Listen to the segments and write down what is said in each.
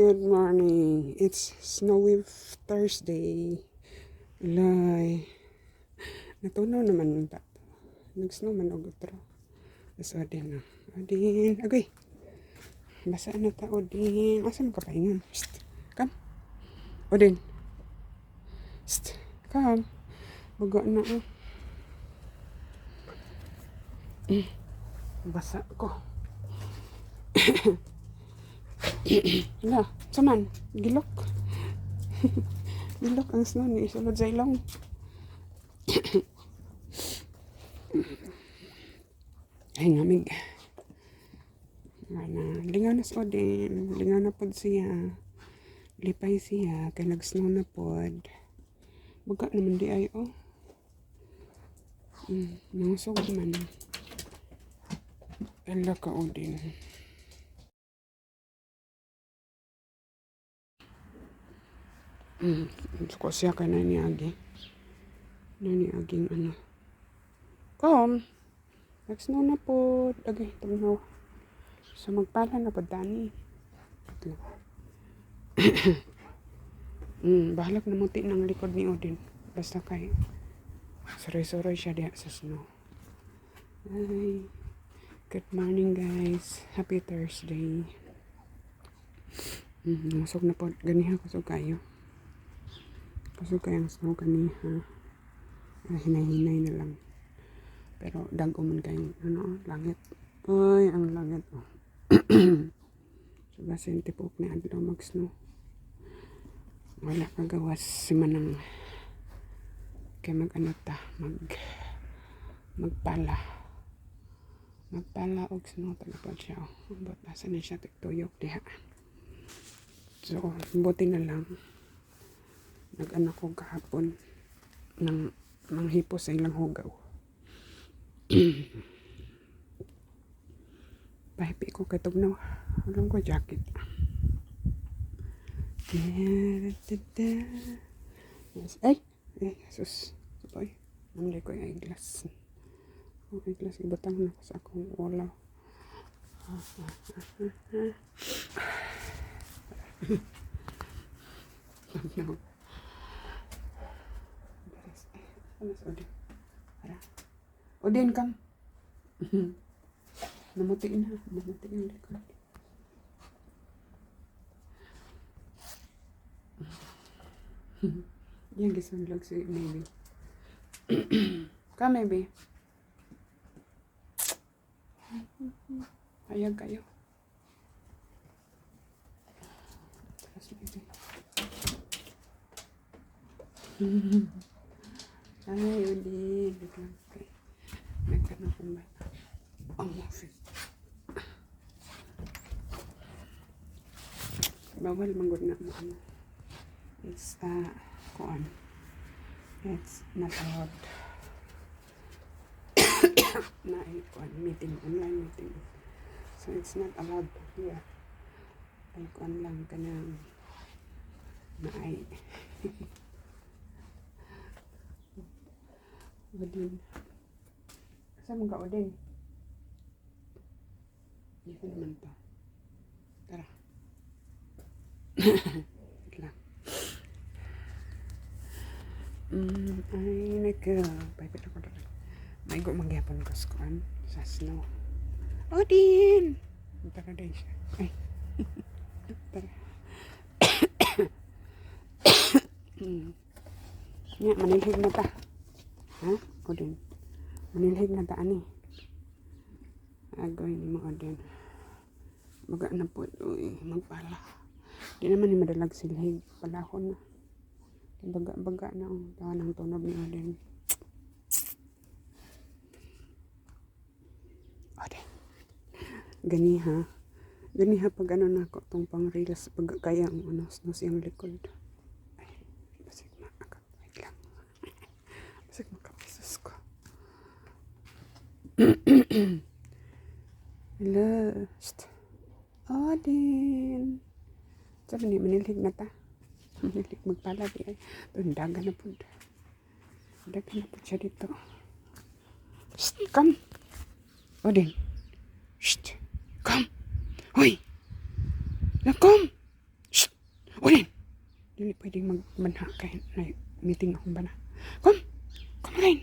Good morning. It's snowy Thursday. Lay. Natunaw naman ta. Nag-snow man og utro. Mas Odin na. Odin. Agoy. Basa na ta, Odin. Asa mo kapahingan? Shht. Come. Odin. Shht. Come. Baga na oh. Basa ko. Hala, saman, gilok. Gilok ang snow ni isulod sa ilong. Ay ngamig. Lingaw na sa Odin. Lingaw na pod siya. Lipay siya. Kaya nag-snow na pod. Baga naman di ay oh. Nangusog naman. Hala ka Odin. Ko siya kay naniagi. Naniaging ano. Kom. Nag-snow na po. Lagi, tagnaw. So magpala na po Dani. Bahalak na muti ng likod ni Odin. Basta kay soroy-soroy siya diya sa snow. Ay. Good morning guys. Happy Thursday. Nasog na po. Ganiha ko so kayo. Kasi kaya snow kaniha. Hinay-hinay na lang. Pero dago man kayong langit. Ay, ang langit oh. So basin tipok ni adlaw mag-snow. Wala kagawas si manang kay magpala og snow talapod siya. But basa na siya tiktuyok diha. So buti na lang nag-anak ko kahapon ng hipo sa ilang hugaw. Pahipi ko kay tugnaw. Walang ko jacket. Yes. Ay, sus. Boy, namli ko yung eyeglass. Ang eyeglass, ibutang na ko sa akong wala. No. Odin. Odin, come. Namuti na. Namuti yung likod. Yan, gisunlag si maybe. Come, maybe. Hayag kayo. Tapos maybe. Ay, Odin. Biglang kay. Nagtanong kong bata. Ang muffin. Bawal manggod na mo. It's, kuan. It's not allowed. Na kuan, meeting, online meeting. So, it's not allowed here. Ay, kuan lang ka na ay. Odin. Saan mo ka, Odin? Dito naman to. Tara. Wait lang. Ay, pahipit ako doon. May go magyapon ko sa snow. Odin! Tara din siya. Ay. Tara. Nga, manilhig na ta. Ha? Odin. Manilhig na ta, ani. Agawin mo, Odin. Baga na po. Uy, magpala. Di naman ni madalag silhig. Palahon na. Baga na. Tawa ng tunog ni Odin. Odin. Ganiha. Ganiha pag ano na ako. Itong pang reels. Pag kaya ang snow siyang likod. Ay, basig makakat. Wait lang. Basig makapisos ko. Hello. Odin. Sabi niya, manilhig na ta. Manilhig magpala di ay. Dagan na po. Dagan na po siya dito. Shh, come. Odin. Shh, come. Hoy. Na, come. Ulit! Dili pwedeng magbanha kay na meeting akong bana. Come! Come again!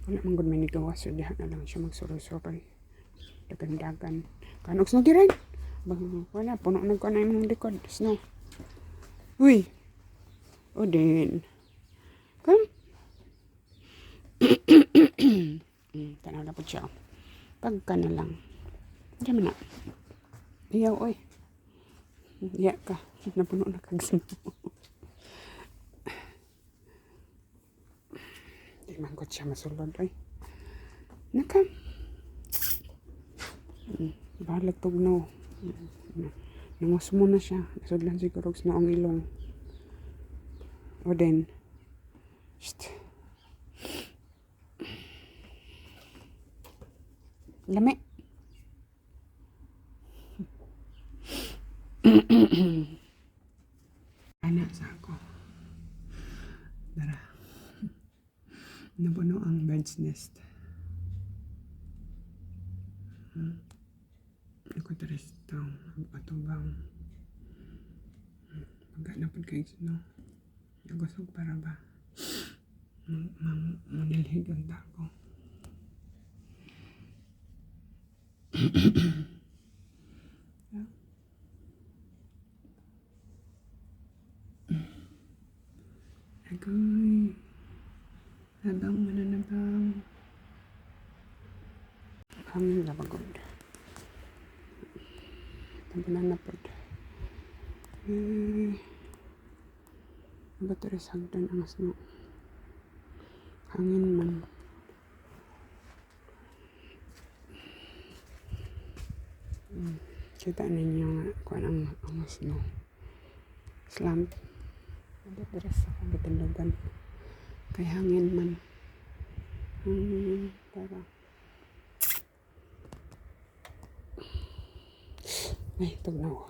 Wala man gud may nigawas. So diha na lang siya magsuroy-suroy. Dagan-dagan. Kanok snow giray. Wala, puno na ko na yung likod. Snow. Uy! Odin. Come! Tanaw na po siya. Pagka na lang. Diyan na. Iyaw, oy. Iya ka. Napuno na kag-snow. Di man ko siya masulod, oy. Naka. Balag tugnaw. Nangus mo na siya. Nasudlan siguro sa noong ilong. O din. Shht. Lami. Anak sa ako. Dara. Napuno ang bird's nest. Ako teres daw. Ato bang. Pagkanapod kayo sino. Nagusog para ba. Manilhig ang tako. Agoy. Nabang mananabang. Kami labagod. Tabanan na po. Ba teres hagdan ang snow. Hangin man. Kita ninyo nga kung ang snow. Slamp. Ba teres ako bitindugan. Kay hangin man. Para. Ay, tugnaw.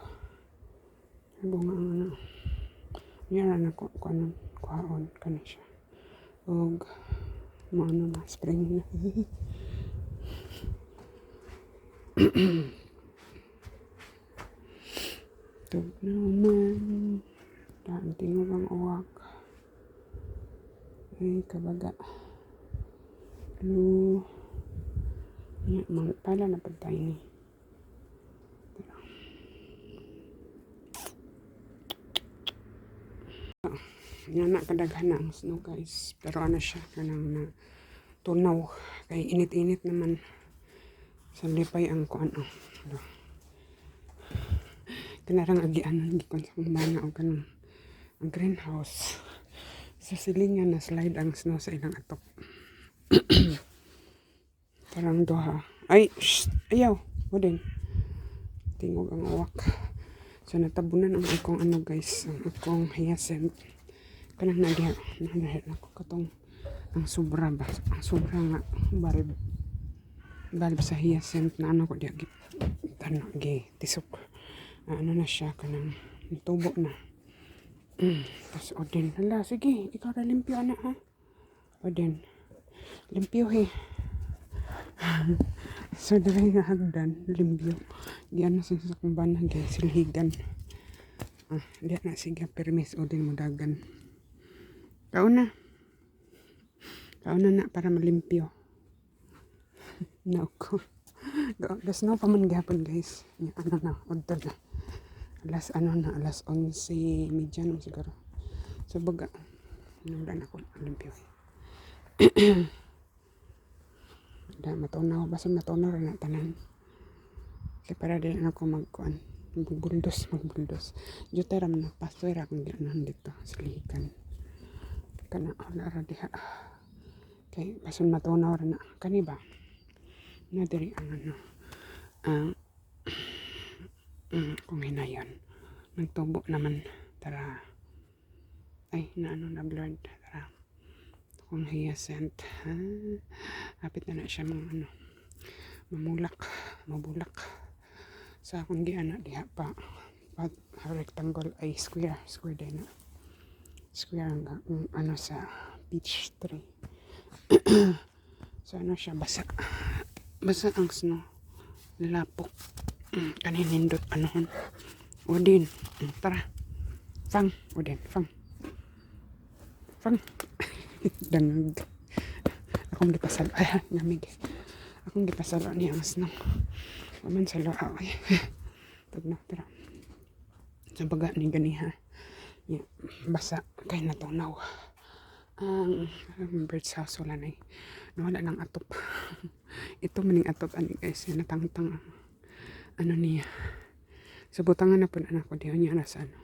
Bunga ang ano. Yara na ko anong kuhaon ka na siya. Og ano na, spring na. Tugnaw man. Daan tingog ang uwak. Ay, kabaga. Lu. Pala na pagtay ni. Yan na kadaghan na ang snow guys. Pero ano siya, kanang na tunaw. Kay init-init naman. Sa lipay ang kuan o. Kanarang agianan, gikon sa kumana o kanang ang greenhouse. Sa silingan na slide ang snow sa ilang atok. Parang doha. Ay, shh, ayaw. O din. Tingog ang uwak. So natabunan ang akong ano guys. Ang akong hyacinth. Kanang nadiha ako katong ang sobra ba ang sobra nga bulb sa hyacinth na ano ko diya tisok ano na siya kanang tubo na tapos Odin hala sige ikaw na limpyo na ha Odin limpyo he so dali nga hagdan limpyo giyan na sa kumbanan kay silhigan diya na sige permis Odin mo dagan kauna na para malimpyo. Naku. Gas no pa man gihapon guys. Ano na, odto na. Alas 11:30 na siguro. So baga, nanda na ko limpyo. Matunaw, basta matunaw rin na tanan. Kaya para din ako magkuan. Magbuldos. Juteram na, paswera kung gano'n dito. Silikan. Kana wala ra diha kay basun matunaw ra na kani ba na diri ang ano kung hinayon nagtubo naman tara ay na ano na blurred tara kung hyacinth hapit na siya mga ano mabulak sa akong giana diha pa rectangle ay square din na square ang ano sa peach tree. So ano siya basa ang snow lapok Kaninindot anon. Odin. Tara. Fang. Odin. Fang. Fang. Dangag. Akong gipasalo. Ay, namig. Akong gipasalo niya ang snow. Waman salo. Ay. Tugno. Tara. Sa baga ni ganiha. Yeah. Basa. Kay natunaw. Ang bird's house wala na nawala ng atop. Ito maning atop ani guys. Natangtang ano niya. So butangan na po na ako diyan niya nasa ano.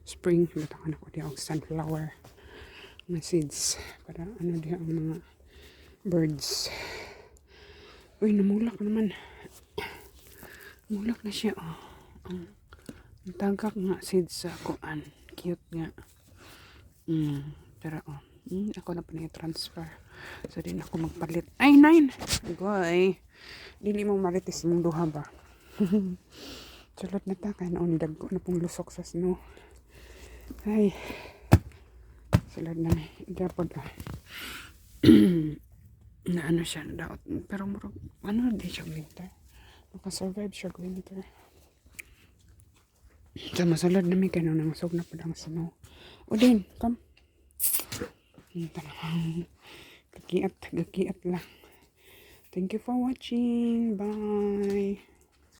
Spring. Butangan ako diyan og sunflower. Mga seeds. Para ano diyan ang mga birds. Uy, namulak naman. Mulak na siya. Oh. Ang tagak nga seeds sa kuan. Cute nga. Pero oh. Ako na pa transfer. So din ako magpalit. Ay, 9! Goy. Dili mo maritis mong duha ba? Sulot na ta. Kaya naundag ko na pong lusok sa snow. Ay. Sulot na may. Gapod ah. Na ano siya daot. Pero murag, ano di siya winter. Nakasurvive siya winter. So masulod na may kano na masog na pa ang snow. Udin, come. Gakiat lang. Thank you for watching. Bye.